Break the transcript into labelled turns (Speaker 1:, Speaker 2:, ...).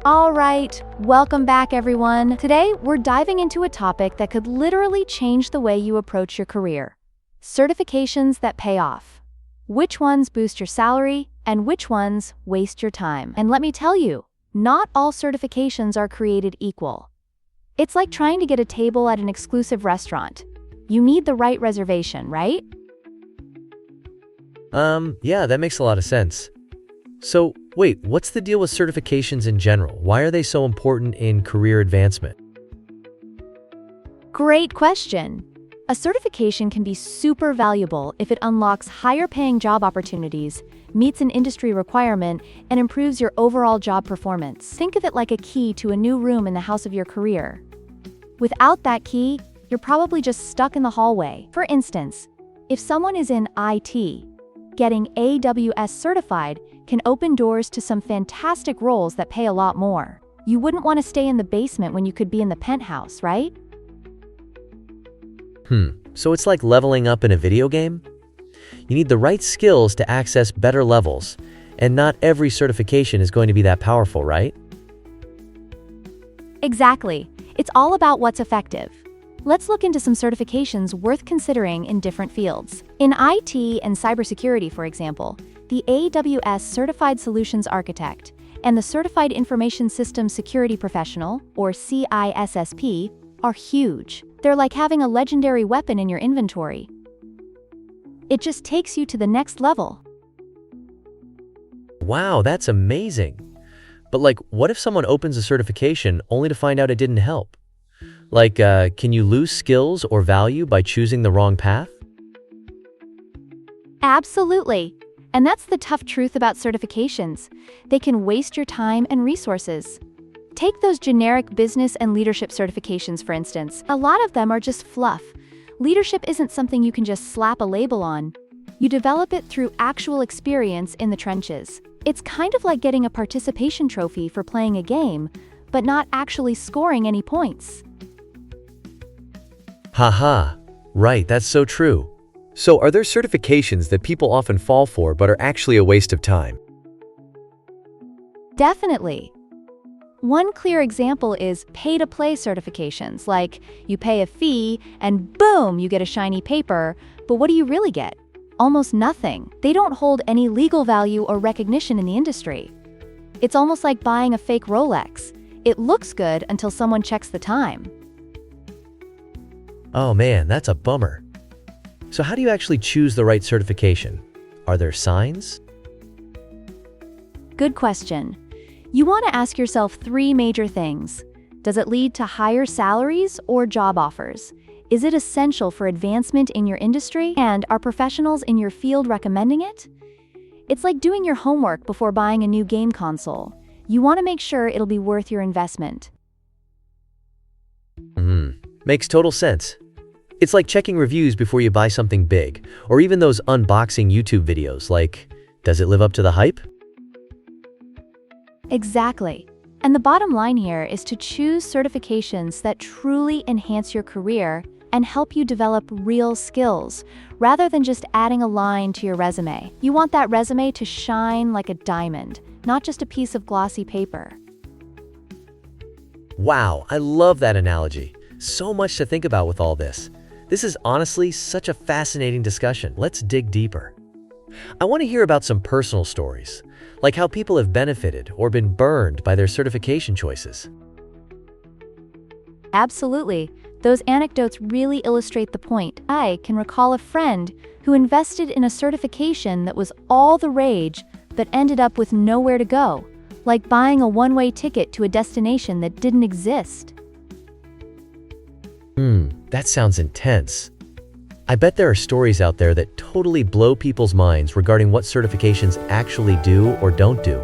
Speaker 1: All right, welcome back everyone. Today, we're diving into a topic that could literally change the way you approach your career. Certifications that pay off. Which ones boost your salary and which ones waste your time? And let me tell you, not all certifications are created equal. It's like trying to get a table at an exclusive restaurant. You need the right reservation, right?
Speaker 2: Yeah, that makes a lot of sense. So, wait, what's the deal with certifications in general? Why are they so important in career advancement?
Speaker 1: Great question. A certification can be super valuable if it unlocks higher-paying job opportunities, meets an industry requirement, and improves your overall job performance. Think of it like a key to a new room in the house of your career. Without that key, you're probably just stuck in the hallway. For instance, if someone is in IT, getting AWS certified can open doors to some fantastic roles that pay a lot more. You wouldn't want to stay in the basement when you could be in the penthouse, right?
Speaker 2: So it's like leveling up in a video game? You need the right skills to access better levels, and not every certification is going to be that powerful, right?
Speaker 1: Exactly. It's all about what's effective. Let's look into some certifications worth considering in different fields. In IT and cybersecurity, for example, the AWS Certified Solutions Architect and the Certified Information Systems Security Professional, or CISSP, are huge. They're like having a legendary weapon in your inventory. It just takes you to the next level.
Speaker 2: Wow, that's amazing. But what if someone opens a certification only to find out it didn't help? Can you lose skills or value by choosing the wrong path?
Speaker 1: Absolutely. And that's the tough truth about certifications. They can waste your time and resources. Take those generic business and leadership certifications, for instance. A lot of them are just fluff. Leadership isn't something you can just slap a label on. You develop it through actual experience in the trenches. It's kind of like getting a participation trophy for playing a game, but not actually scoring any points.
Speaker 2: Haha, right, that's so true. So are there certifications that people often fall for but are actually a waste of time?
Speaker 1: Definitely. One clear example is pay-to-play certifications, like you pay a fee and boom, you get a shiny paper, but what do you really get? Almost nothing. They don't hold any legal value or recognition in the industry. It's almost like buying a fake Rolex. It looks good until someone checks the time.
Speaker 2: Oh man, that's a bummer. So how do you actually choose the right certification? Are there signs?
Speaker 1: Good question. You want to ask yourself 3 major things. Does it lead to higher salaries or job offers? Is it essential for advancement in your industry? And are professionals in your field recommending it? It's like doing your homework before buying a new game console. You want to make sure it'll be worth your investment.
Speaker 2: Makes total sense. It's like checking reviews before you buy something big, or even those unboxing YouTube videos, does it live up to the hype?
Speaker 1: Exactly. And the bottom line here is to choose certifications that truly enhance your career and help you develop real skills, rather than just adding a line to your resume. You want that resume to shine like a diamond, not just a piece of glossy paper.
Speaker 2: Wow, I love that analogy. So much to think about with all this. This is honestly such a fascinating discussion. Let's dig deeper. I want to hear about some personal stories, like how people have benefited or been burned by their certification choices.
Speaker 1: Absolutely. Those anecdotes really illustrate the point. I can recall a friend who invested in a certification that was all the rage, but ended up with nowhere to go, like buying a one-way ticket to a destination that didn't exist.
Speaker 2: That sounds intense. I bet there are stories out there that totally blow people's minds regarding what certifications actually do or don't do.